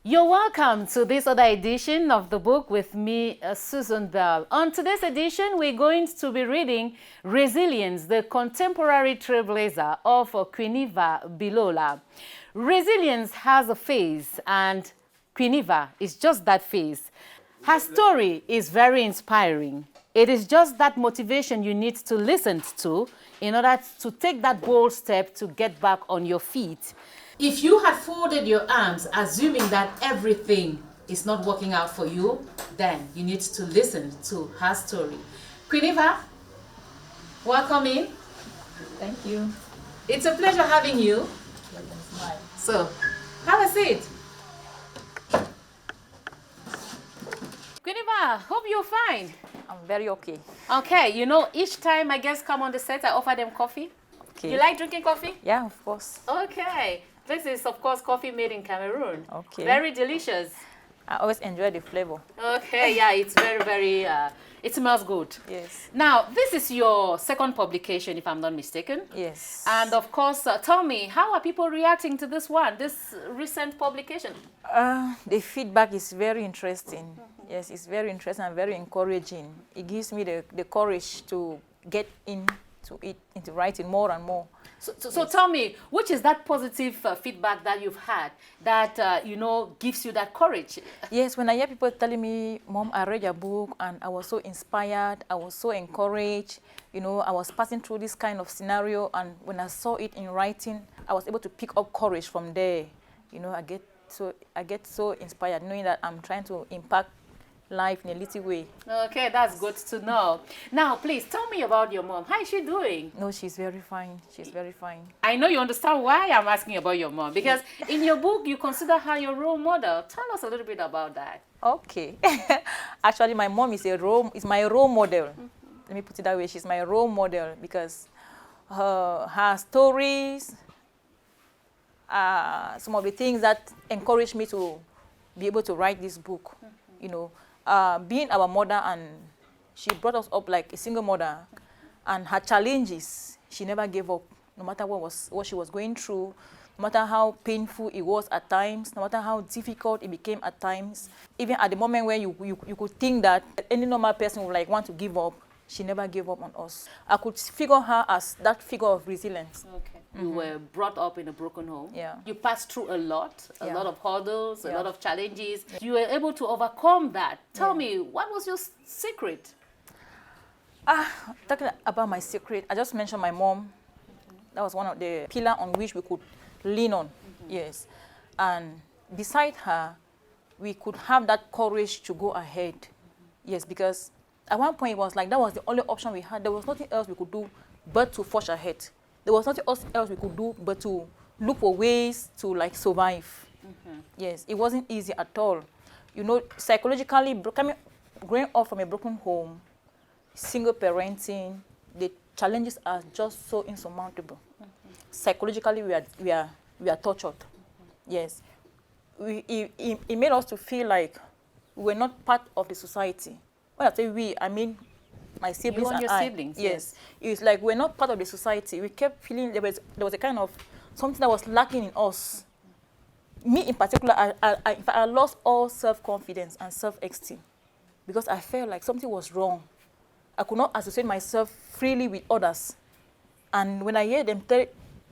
You're welcome to this other edition of the book with me, Susan Bell. On today's edition, we're going to be reading Resilience, the Contemporary Trailblazer of QUEENIVA Bilolà. Resilience has a face, and QUEENIVA is just that face. Her story is very inspiring. It is just that motivation you need to listen to in order to take that bold step to get back on your feet. If you had folded your arms, assuming that everything is not working out for you, then you need to listen to her story. QUEENIVA, welcome in. Thank you. It's a pleasure having you. So, have a seat. QUEENIVA, hope you're fine. I'm very okay. Okay, you know, each time my guests come on the set, I offer them coffee. Okay. You like drinking coffee? Yeah, of course. Okay. This is, of course, coffee made in Cameroon. Okay. Very delicious. I always enjoy the flavor. Okay, yeah, it's very, it smells good. Yes. Now, this is your second publication, if I'm not mistaken. Yes. And of course, tell me, how are people reacting to this one, this recent publication? The feedback is very interesting. Yes, it's very interesting and very encouraging. It gives me the courage to get into writing more and more. So yes. Tell me, which is that positive feedback that you've had that, you know, gives you that courage? Yes, when I hear people telling me, Mom, I read your book and I was so inspired, I was so encouraged, you know, I was passing through this kind of scenario, and when I saw it in writing, I was able to pick up courage from there. You know, I get so inspired knowing that I'm trying to impact life in a little way. Okay, that's good to know. Now, please tell me about your mom. How is she doing? No, she's very fine. She's very fine. I know you understand why I'm asking about your mom, because in your book, you consider her your role model. Tell us a little bit about that. Okay. Actually, my mom is my role model. Let me put it that way. She's my role model because her stories, some of the things that encouraged me to be able to write this book, you know, being our mother, and she brought us up like a single mother, and her challenges, she never gave up, no matter what she was going through, no matter how painful it was at times, no matter how difficult it became at times. Even at the moment when you could think that any normal person would like want to give up, she never gave up on us. I could figure her as that figure of resilience. Okay. You were brought up in a broken home. Yeah. You passed through a lot of hurdles, a Yeah. lot of challenges. You were able to overcome that. Tell me, what was your secret? Talking about my secret, I just mentioned my mom. That was one of the pillars on which we could lean on. Yes. And beside her, we could have that courage to go ahead. Yes, because at one point it was like that was the only option we had. There was nothing else we could do but to forge ahead. There was nothing else we could do but to look for ways to like survive. Yes, it wasn't easy at all. You know, psychologically, growing up from a broken home, single parenting, the challenges are just so insurmountable. Psychologically, we are tortured. Yes, it made us to feel like we're not part of the society. When I say we, I mean my siblings and your I. siblings, Yes. It's like we're not part of the society. We kept feeling there was a kind of something that was lacking in us. Me in particular, I lost all self-confidence and self-esteem because I felt like something was wrong. I could not associate myself freely with others. And when I hear them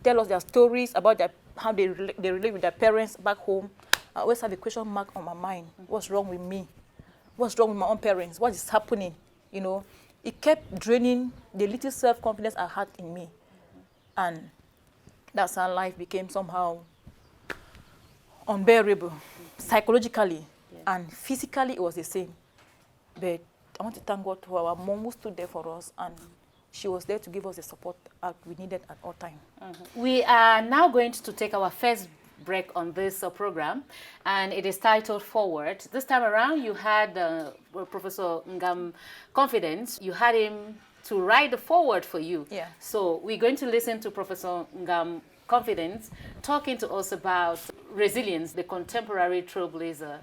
tell us their stories about how they relate with their parents back home, I always have a question mark on my mind. What's wrong with me? What's wrong with my own parents? What is happening? You know, it kept draining the little self-confidence I had in me. And that's how life became somehow unbearable, psychologically. And physically, it was the same. But I want to thank God for our mom who stood there for us, and she was there to give us the support we needed at all times. We are now going to take our first break on this program, and it is titled Forward. This time around, you had Professor Ngam Confidence. You had him to write the forward for you. Yeah. So we're going to listen to Professor Ngam Confidence talking to us about resilience, the contemporary trailblazer.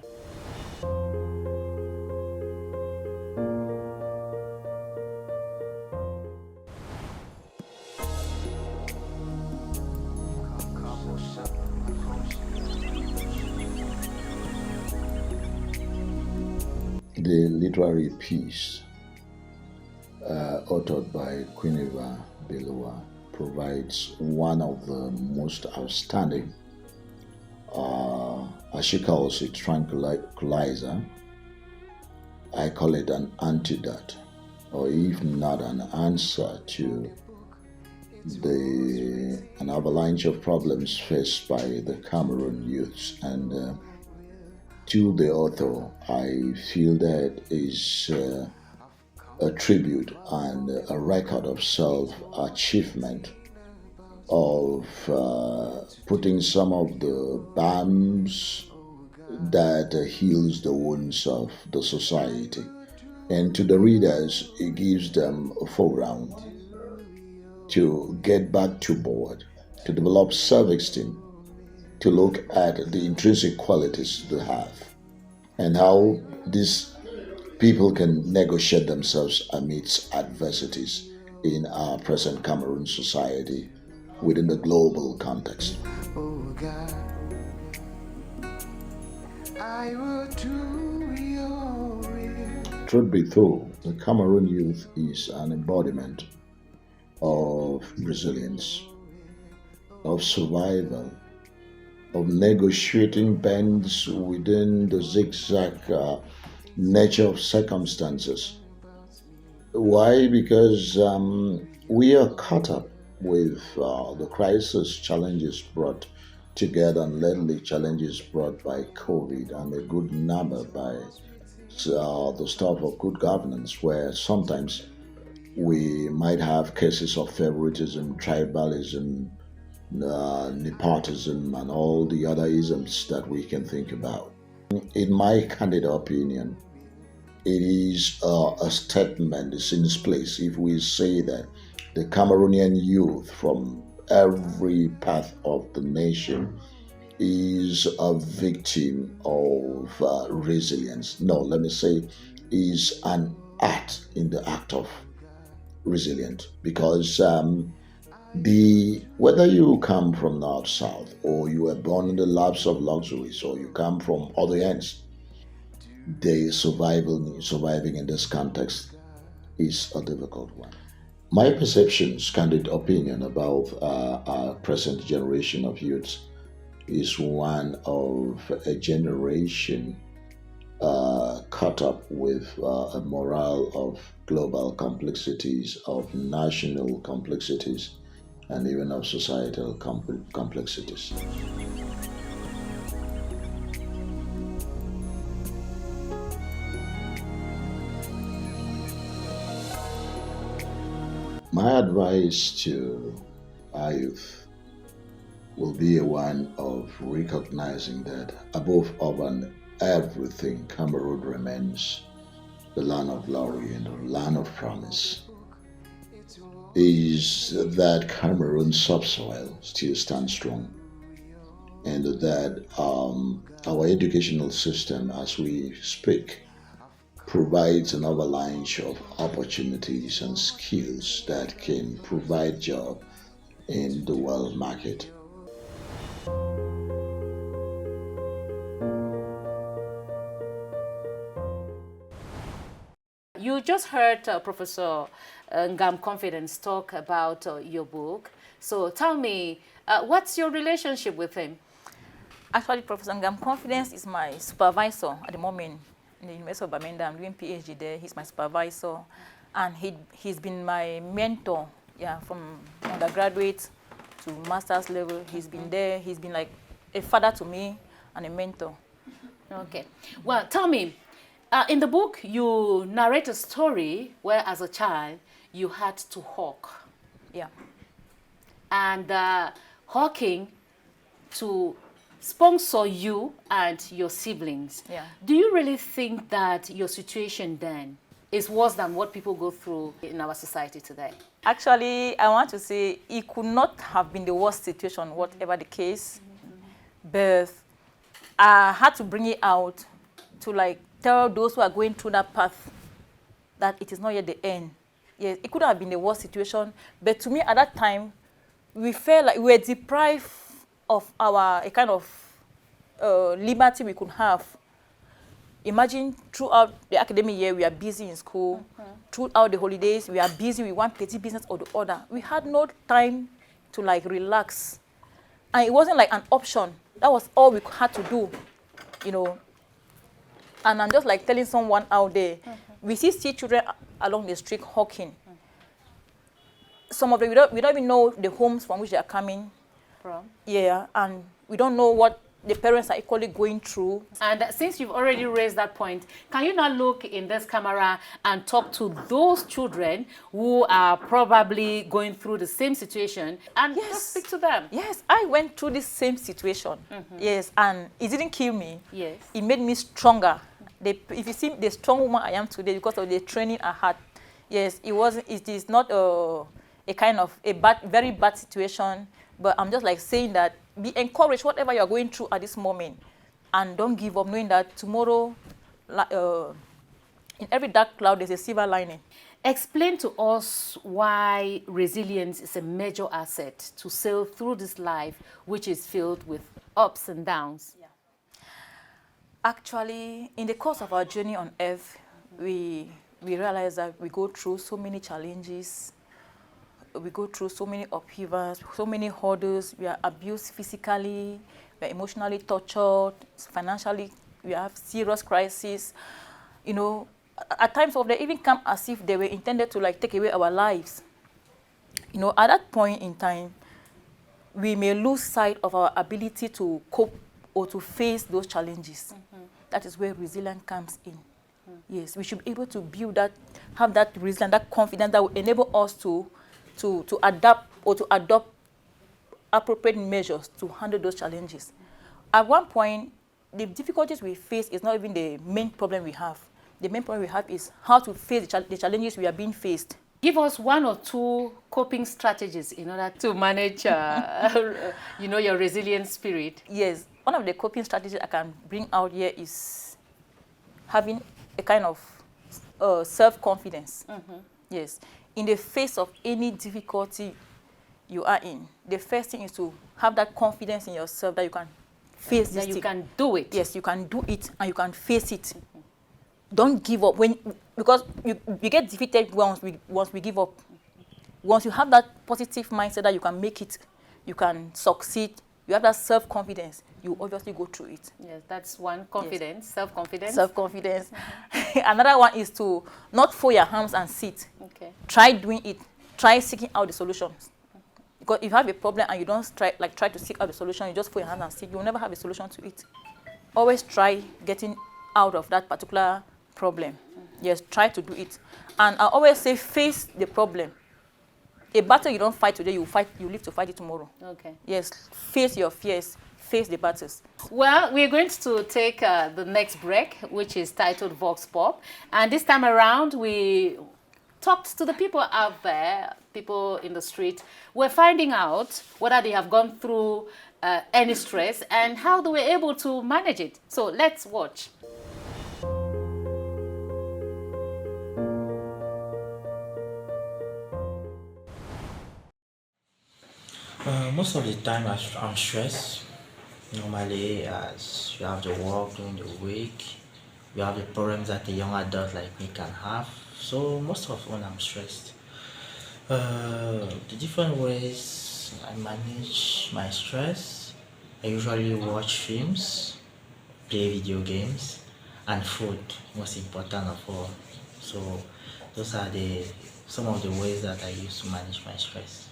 The literary piece authored by QUEENIVA BILOLA provides one of the most outstanding, as she calls it, tranquilizer. I call it an antidote, or if not an answer to an avalanche of problems faced by the Cameroon youths. And to the author, I feel that is a tribute and a record of self-achievement, of putting some of the balms that heals the wounds of the society. And to the readers, it gives them a foreground to get back to board, to develop self-esteem, to look at the intrinsic qualities they have, and how these people can negotiate themselves amidst adversities in our present Cameroon society within the global context. Oh God, I will do your will. Truth be told, the Cameroon youth is an embodiment of resilience, of survival, of negotiating bends within the zigzag nature of circumstances. Why? Because we are caught up with the crisis challenges brought together, and lately challenges brought by COVID, and a good number by the stuff of good governance, where sometimes we might have cases of favoritism, tribalism, nepotism, and all the other isms that we can think about. In my candid opinion, it is a statement is in its place if we say that the Cameroonian youth from every path of the nation is a victim of resilience. No, let me say, is an act in the act of resilient, because whether you come from north south, or you were born in the laps of luxuries, or you come from other ends, the surviving in this context is a difficult one. My perceptions, candid opinion about our present generation of youths is one of a generation caught up with a morale of global complexities, of national complexities, and even of societal complexities. My advice to our youth will be a one of recognizing that above all and everything, Cameroon remains the land of glory and the land of promise. Is that Cameroon subsoil still stands strong, and that our educational system, as we speak, provides an avalanche of opportunities and skills that can provide job in the world market. You just heard Professor Ngam Confidence talk about your book. So tell me, what's your relationship with him? Actually, Professor Ngam Confidence is my supervisor at the moment in the University of Bamenda. I'm doing PhD there. He's my supervisor, and he's been my mentor, yeah, from undergraduate to master's level. He's been there. He's been like a father to me and a mentor. Okay. Well, tell me, in the book, you narrate a story where, as a child, you had to hawk. Yeah. And hawking to sponsor you and your siblings. Yeah. Do you really think that your situation then is worse than what people go through in our society today? Actually, I want to say it could not have been the worst situation, whatever the case. But I had to bring it out to like tell those who are going through that path that it is not yet the end. Yes, it could have been the worst situation, but to me at that time, we felt like we were deprived of a kind of liberty we could have. Imagine throughout the academic year, we are busy in school. Throughout the holidays, we are busy with one petty business or the other. We had no time to like relax. And it wasn't like an option. That was all we had to do, you know. And I'm just like telling someone out there, we see children along the street hawking. Some of them, we don't even know the homes from which they are coming From? Yeah, and we don't know what the parents are equally going through. And since you've already raised that point, can you now look in this camera and talk to those children who are probably going through the same situation and just speak to them? Yes, I went through this same situation. Yes, and it didn't kill me. Yes. It made me stronger. If you see the strong woman I am today because of the training I had. Yes, it is not a kind of a very bad situation, but I'm just like saying that be encouraged whatever you're going through at this moment, and don't give up, knowing that tomorrow, in every dark cloud, there's a silver lining. Explain to us why resilience is a major asset to sail through this life, which is filled with ups and downs. Yeah. Actually, in the course of our journey on earth, we realize that we go through so many challenges. We go through so many upheavals, so many hurdles. We are abused physically, we are emotionally tortured, financially, we have serious crises. You know, at times they even come as if they were intended to like take away our lives. You know, at that point in time, we may lose sight of our ability to cope or to face those challenges. That is where resilience comes in. Yes, we should be able to build that, have that resilience, that confidence that will enable us to adapt or to adopt appropriate measures to handle those challenges. At one point, the difficulties we face is not even the main problem we have. The main problem we have is how to face the challenges we are being faced. Give us one or two coping strategies in order to manage, you know, your resilient spirit. Yes, one of the coping strategies I can bring out here is having a kind of self-confidence. Yes. In the face of any difficulty you are in, the first thing is to have that confidence in yourself that you can face this thing. You can do it. Yes, you can do it and you can face it. Don't give up because you get defeated once we give up. Once you have that positive mindset that you can make it, you can succeed, you have that self-confidence, you obviously go through it. Yes, that's one. Confidence, yes. Self-confidence. Self-confidence. Another one is to not fold your arms and sit. Okay. Try doing it. Try seeking out the solutions. Because if you have a problem and you don't try to seek out the solution, you just fold your hands and sit, you will never have a solution to it. Always try getting out of that particular problem. Yes, try to do it. And I always say face the problem. A battle you don't fight today, you live to fight it tomorrow. Okay. Yes, face your fears, face the battles. Well, we're going to take the next break, which is titled Vox Pop. And this time around, we talked to the people out there, people in the street. We're finding out whether they have gone through any stress and how they were able to manage it. So let's watch. Most of the time I'm stressed. Normally, as you have the work during the week, you have the problems that a young adult like me can have. So most of when I'm stressed, the different ways I manage my stress, I usually watch films, play video games, and food, most important of all. So those are some of the ways that I use to manage my stress.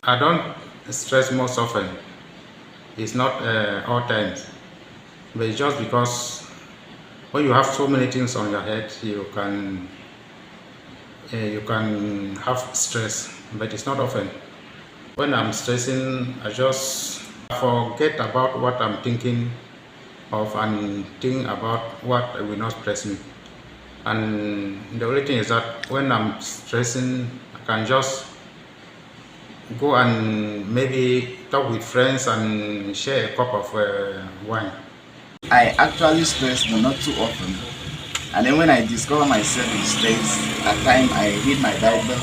I don't stress most often. It's not all times, but it's just because when you have so many things on your head, you can have stress, but it's not often. When I'm stressing, I just forget about what I'm thinking of and think about what will not stress me. And the only thing is that when I'm stressing, I can just go and maybe talk with friends and share a cup of wine. I actually stress, but not too often. And then when I discover myself in stress, at times I read my Bible,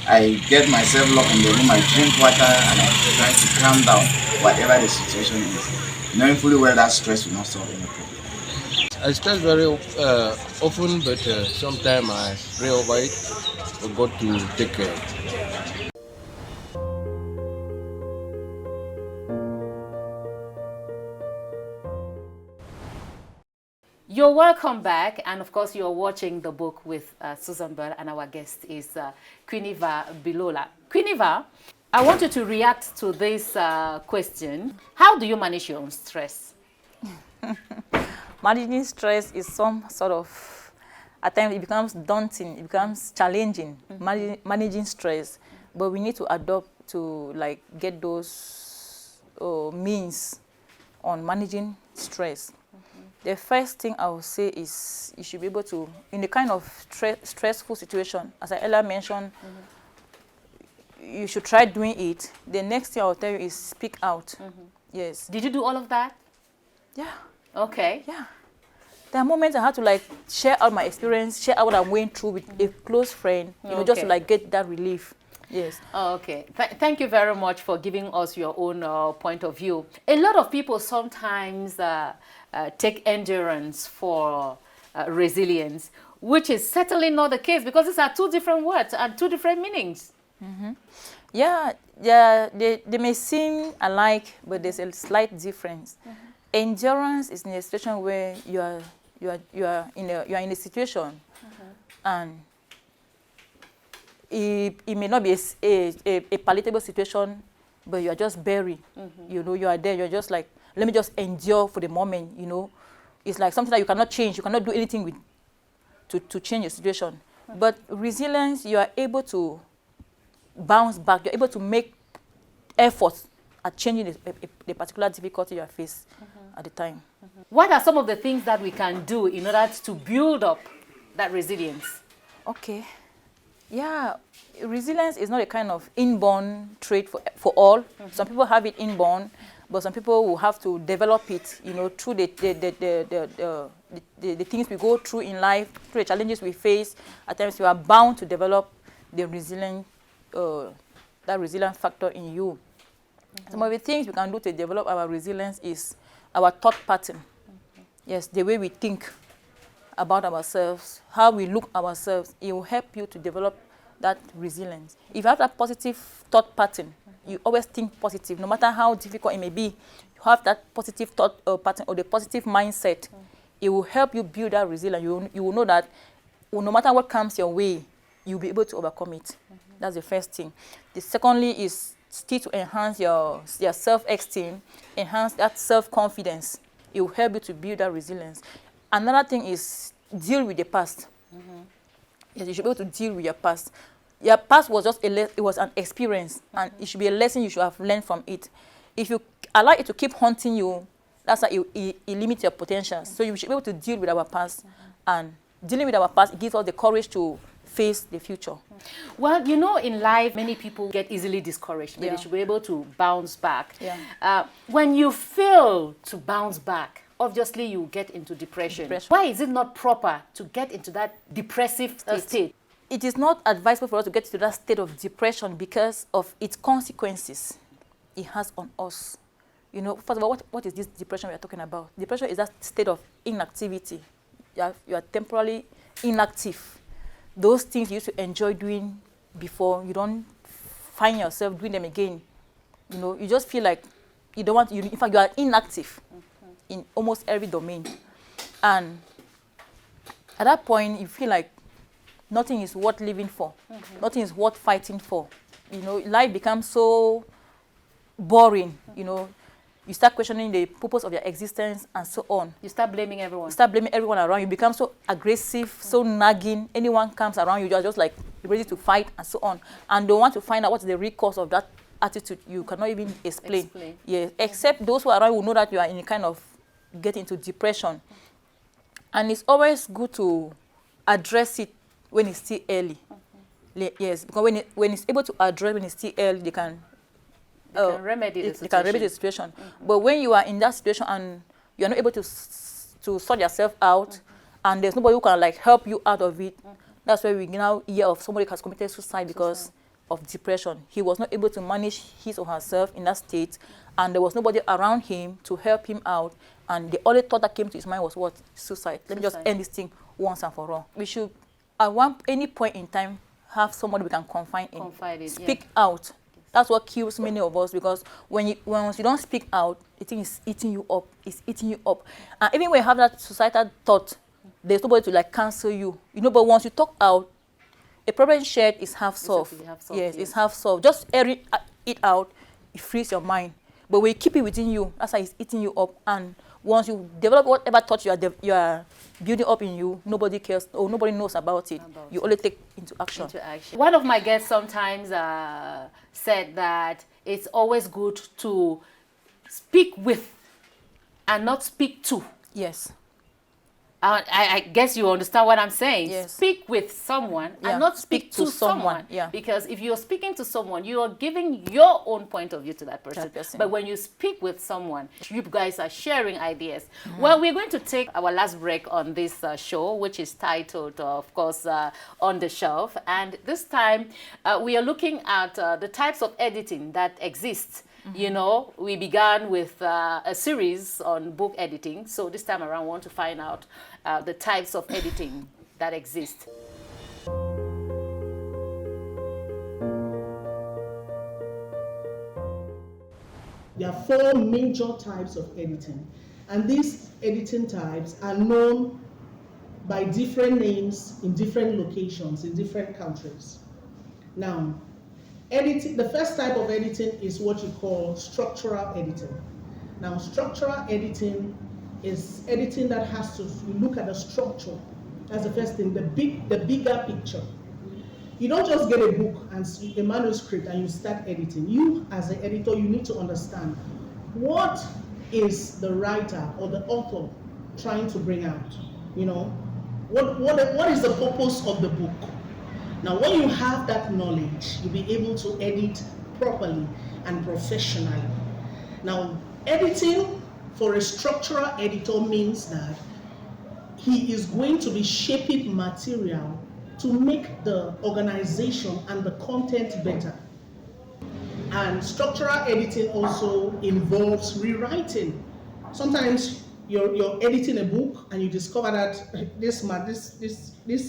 I get myself locked in the room, I drink water, and I try to calm down whatever the situation is, knowing fully well that stress will not solve any problem. I stress very often, but sometimes I pray over it for God to take care. You're welcome back, and of course you're watching the book with Susan Bell, and our guest is QUEENIVA Bilola. QUEENIVA, I want you to react to this question. How do you manage your own stress? Managing stress is some sort of, at times it becomes daunting, it becomes challenging, managing stress. But we need to adopt to like get those means on managing stress. The first thing I would say is you should be able to, in the kind of stressful situation, as I earlier mentioned, you should try doing it. The next thing I will tell you is speak out. Yes. Did you do all of that? Yeah. Okay. Yeah. There are moments I had to like share out my experience, share out what I'm going through with a close friend, you know, just to like get that relief. Yes. Oh, okay. Thank you very much for giving us your own point of view. A lot of people sometimes take endurance for resilience, which is certainly not the case, because these are two different words and two different meanings. Yeah, they may seem alike, but there's a slight difference. Endurance is in a situation where you are in a situation, and it may not be a palatable situation, but you are just bearing. You know, you are there. You're just like, let me just endure for the moment. You know, it's like something that you cannot change. You cannot do anything with to change your situation. But resilience, you are able to bounce back. You're able to make efforts at changing the particular difficulty you are faced at the time. What are some of the things that we can do in order to build up that resilience? Okay. Yeah, resilience is not a kind of inborn trait for all. Some people have it inborn, but some people will have to develop it, you know, through the things we go through in life, through the challenges we face. At times, you are bound to develop the resilient, that resilient factor in you. Some of the things we can do to develop our resilience is our thought pattern. Yes, the way we think about ourselves, how we look ourselves, it will help you to develop that resilience. If you have that positive thought pattern, you always think positive, no matter how difficult it may be. You have that positive thought pattern or the positive mindset. It will help you build that resilience. You will know that no matter what comes your way, you'll be able to overcome it. That's the first thing. The secondly is still to enhance your self-esteem, enhance that self-confidence. It will help you to build that resilience. Another thing is deal with the past. Yes, you should be able to deal with your past. Your past was just it was an experience, and it should be a lesson you should have learned from it. If you allow it to keep haunting you, that's how it limits your potential. So you should be able to deal with our past, and dealing with our past, it gives us the courage to face the future. Well, you know, in life, many people get easily discouraged, but they should be able to bounce back. When you fail to bounce back, obviously you get into depression. Why is it not proper to get into that depressive state? It is not advisable for us to get to that state of depression because of its consequences it has on us. You know, first of all, what is this depression we are talking about? Depression is that state of inactivity. You are temporarily inactive. Those things you used to enjoy doing before, you don't find yourself doing them again. You know, you just feel like you don't want to, in fact, you are inactive in almost every domain. And at that point, you feel like nothing is worth living for. Nothing is worth fighting for. You know, life becomes so boring, you know. You start questioning the purpose of your existence and so on. You start blaming everyone. You start blaming everyone around. You become so aggressive, so nagging. Anyone comes around you, you're just like ready to fight and so on. And don't want to find out what's the real cause of that attitude. You cannot even explain. Yeah, except those who are around will know that you are in a kind of get into depression. And it's always good to address it when it's still early. Yes, because when it's able to address when it's still early, they can remedy the situation. But when you are in that situation and you're not able to sort yourself out, and there's nobody who can like help you out of it, that's why we now hear of somebody who has committed suicide because of depression. He was not able to manage his or herself in that state, and there was nobody around him to help him out, and the only thought that came to his mind was what? Suicide. Let me just end this thing once and for all. We should, at any point in time, have somebody we can confide in. Speak out. That's what kills many of us, because once you don't speak out, the thing is eating you up. It's eating you up. And even when you have that suicidal thought, there's nobody to like cancel you. You know, but once you talk out, a problem shared is half solved. Yes, it's half solved. Just air it out, it frees your mind. But when you keep it within you, that's why it's eating you up. And once you develop whatever thought you are building up in you, nobody cares or nobody knows about it. You only take into action. One of my guests sometimes said that it's always good to speak with and not speak to. Yes. I guess you understand what I'm saying. Yes. Speak with someone and not speak to someone. Yeah. Because if you're speaking to someone, you are giving your own point of view to that person. But when you speak with someone, you guys are sharing ideas. Well, we're going to take our last break on this show, which is titled, of course, On the Shelf. And this time, we are looking at the types of editing that exist. You know, we began with a series on book editing. So this time around, we want to find out the types of editing that exist. There are 4 major types of editing. And these editing types are known by different names in different locations, in different countries. Now, editing, the first type of editing is what you call structural editing. Now, structural editing is editing that has to look at the structure. That's the first thing, the bigger picture. You don't just get a book and a manuscript and you start editing. You, as an editor, you need to understand what is the writer or the author trying to bring out. You know, what is the purpose of the book? Now, when you have that knowledge, you'll be able to edit properly and professionally. Now, editing for a structural editor means that he is going to be shaping material to make the organization and the content better. And structural editing also involves rewriting. Sometimes you're editing a book and you discover that this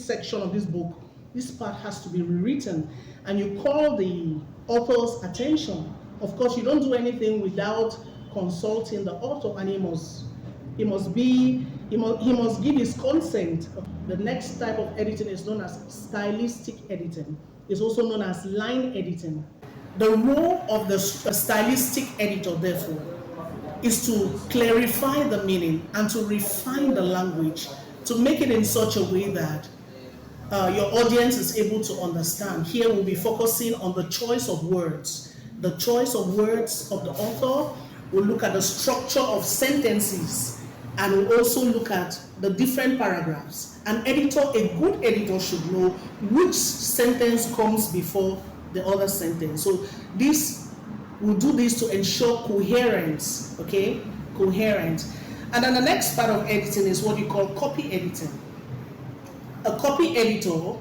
section of this book, this part has to be rewritten, and you call the author's attention. Of course, you don't do anything without consulting the author, and he must give his consent. The next type of editing is known as stylistic editing. It's also known as line editing. The role of the stylistic editor, therefore, is to clarify the meaning and to refine the language to make it in such a way that your audience is able to understand. Here we'll be focusing on the choice of words. The choice of words of the author. We'll look at the structure of sentences, and we'll also look at the different paragraphs. An editor, a good editor, should know which sentence comes before the other sentence. So we'll do this to ensure coherence, okay? Coherence. And then the next part of editing is what you call copy editing. A copy editor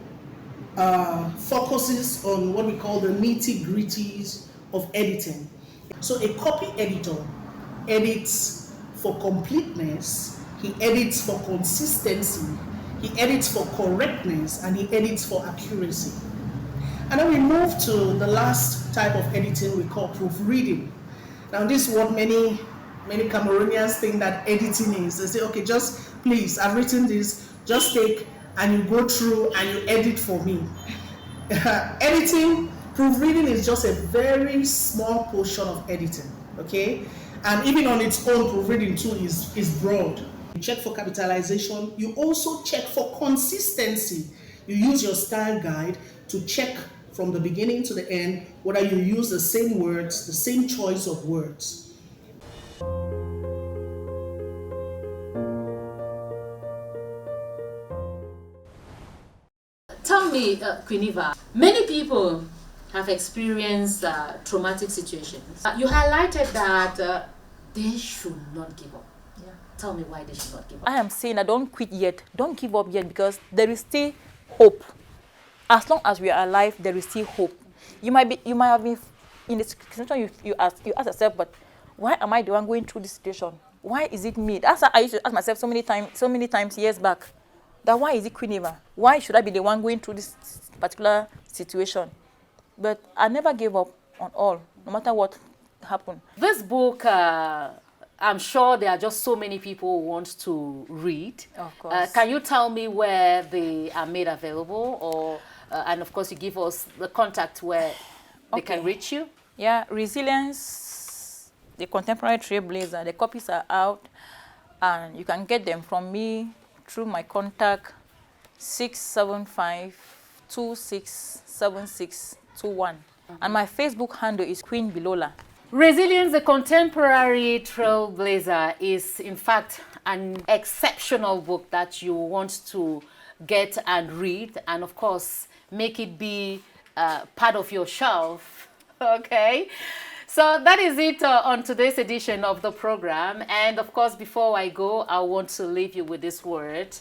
focuses on what we call the nitty-gritties of editing. So a copy editor edits for completeness, he edits for consistency, he edits for correctness, and he edits for accuracy. And then we move to the last type of editing we call proofreading. Now this is what many Cameroonians think that editing is. They say, okay, just please, I've written this, just take and you go through and you edit for me. Editing, proofreading is just a very small portion of editing, okay? And even on its own, proofreading too is broad. You check for capitalization. You also check for consistency. You use your style guide to check from the beginning to the end whether you use the same words, the same choice of words. Tell me, QUEENIVA, many people have experienced traumatic situations. You highlighted that they should not give up. Yeah. Tell me why they should not give up. I am saying that don't quit yet. Don't give up yet, because there is still hope. As long as we are alive, there is still hope. You might have been in the situation you ask yourself, but why am I the one going through this situation? Why is it me? That's what I used to ask myself so many times years back. That why is it Queeniva? Why should I be the one going through this particular situation? But I never gave up on all, no matter what happened. This book, I'm sure there are just so many people who want to read. Of course. Can you tell me where they are made available, or and of course you give us the contact where they can reach you? Yeah, Resilience, the Contemporary Trailblazer. The copies are out, and you can get them from me through my contact 675-267621. And my Facebook handle is Queen Bilola. Resilience, the Contemporary Trailblazer, is in fact an exceptional book that you want to get and read, and of course make it be part of your shelf. Okay, so that is it on today's edition of the program. And of course, before I go, I want to leave you with this word: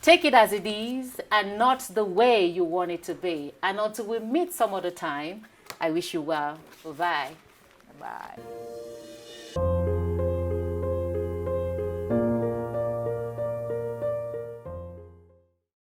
take it as it is and not the way you want it to be. And until we meet some other time, I wish you well. Bye-bye. Bye.